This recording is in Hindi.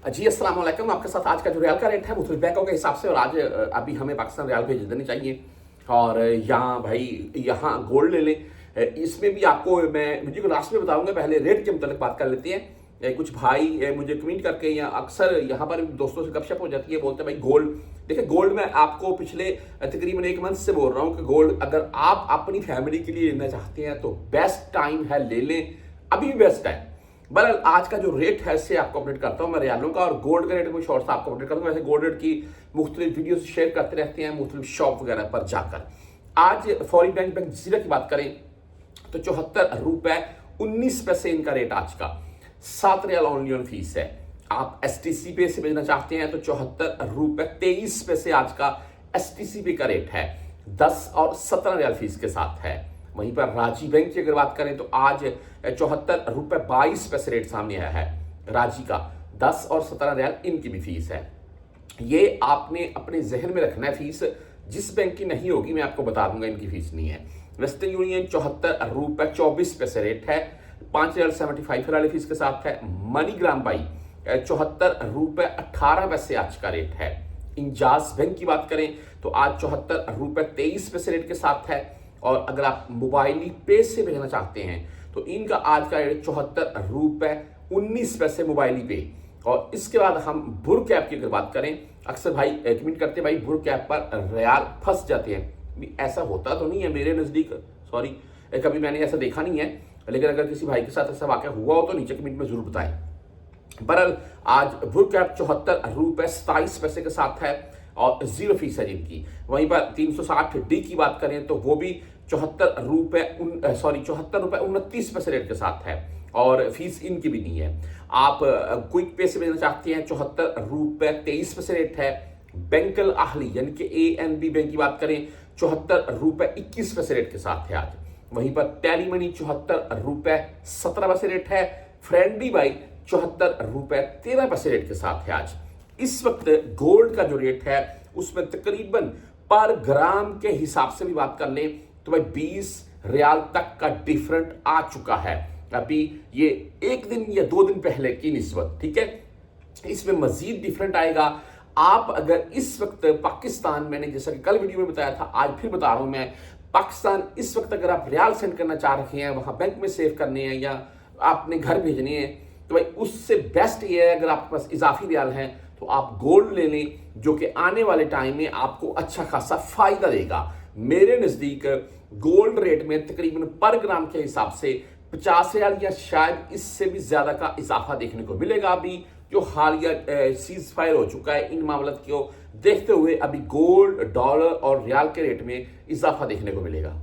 जी अस्सलाम वालेकुम। आपके साथ आज का जो रियाल का रेट है मुख्तलिफ बैंकों के हिसाब से, और आज अभी हमें पाकिस्तान रियाल भेज देनी चाहिए। और यहाँ भाई यहाँ गोल्ड ले लें। इसमें भी आपको मैं वीडियो को लास्ट में बताऊंगा, पहले रेट के मतलब बात कर लेते हैं। कुछ भाई मुझे कमेंट करके या अक्सर यहाँ पर दोस्तों से गपशप हो जाती है, बोलते हैं भाई गोल्ड देखिए। गोल्ड में आपको पिछले तकरीबन 1 मंथ से बोल रहा हूँ कि गोल्ड अगर आप अपनी फैमिली के लिए लेना चाहते हैं तो बेस्ट टाइम है, ले लें, अभी भी बेस्ट है। बहरहाल आज का जो रेट है इससे आपको अपडेट करता हूं मैं रियालों का, और गोल्ड का रेट कोई शॉर्ट से आपको अपडेट करूंगा। वैसे गोल्ड रेट की मुख्तलिफ वीडियो शेयर करते रहते हैं मुख्तलिफ शॉप वगैरह पर जाकर। आज फॉरेन बैंक जजीरा की बात करें तो 74 रुपए 19 पैसे इनका रेट आज का। 7 रियाल ओनली ऑन फीस है। आप STC पे से भेजना चाहते हैं तो 74 रुपए 23 पैसे आज का STC पे का रेट है। 10 और 17 रियाल फीस के साथ है। वहीं पर राजी बैंक की अगर बात करें तो आज 74 रुपए 22 पैसे रेट सामने आया है राजी का। 10 और 17 रियाल इनकी भी फीस है। ये आपने अपने जहन में रखना है। फीस जिस बैंक की नहीं होगी मैं आपको बता दूंगा इनकी फीस नहीं है। वेस्टर्न यूनियन 74 रुपए 24 पैसे रेट है। 5 रियाल 75 वाले फीस के साथ है। मनीग्राम भाई 74 रुपए 18 पैसे आज का रेट है। इंजाज बैंक की बात करें तो आज 74 रुपए 23 पैसे रेट के साथ है। और अगर आप मोबाइली पे से भेजना चाहते हैं तो इनका आज का रेट 74 रुपए 19 पैसे मोबाइली पे। और इसके बाद हम बुर कैप की अगर बात करें, अक्सर भाई कमेंट करते हैं भाई बुर कैप पर रियाल फंस जाते हैं। ऐसा होता तो नहीं है मेरे नजदीक, सॉरी कभी मैंने ऐसा देखा नहीं है, लेकिन अगर किसी भाई के साथ ऐसा वाकया हुआ हो तो नीचे कमेंट में जरूर बताएं। बहरहाल आज बुर कैप 74 रुपए 27 पैसे के साथ है और 0 फीस है जिनकी। वहीं पर 360D की बात करें तो वो भी 74 रुपए 29 पैसे रेट के साथ है और फीस इनकी भी नहीं है। आप क्विक पे से भेजना चाहते हैं 74 रुपए 23 पैसे रेट है। बैंकल आहली यानी कि ANB बैंक की बात करें 74 रुपए 21 पैसे रेट के साथ है आज। वहीं पर टेली मनी 74 रुपए 17 पैसे रेट है। फ्रेंडली बाई 74 रुपए 13 पैसे रेट के साथ है आज। इस वक्त गोल्ड का जो रेट है उसमें तकरीबन पर ग्राम के हिसाब से भी बात कर लें तो भाई 20 रियाल तक का डिफरेंट आ चुका है। अभी ये 1 दिन या 2 दिन पहले की निस्बत, ठीक है। इसमें मजीद डिफरेंट आएगा। आप अगर इस वक्त पाकिस्तान, मैंने जैसा कि कल वीडियो में बताया था, आज फिर बता रहा हूं मैं, पाकिस्तान इस वक्त अगर आप रियाल सेंड करना चाह रहे हैं, वहां बैंक में सेव करने हैं या आपने घर भेजने हैं, तो भाई उससे बेस्ट ये है अगर आपके पास इजाफी रियाल हैं तो आप गोल्ड ले लें, जो कि आने वाले टाइम में आपको अच्छा खासा फायदा देगा। मेरे नजदीक गोल्ड रेट में तकरीबन पर ग्राम के हिसाब से 50 रियाल या शायद इससे भी ज्यादा का इजाफा देखने को मिलेगा। अभी जो हालिया सीज फायर हो चुका है, इन मामलों को देखते हुए अभी गोल्ड, डॉलर और रियाल के रेट में इजाफा देखने को मिलेगा।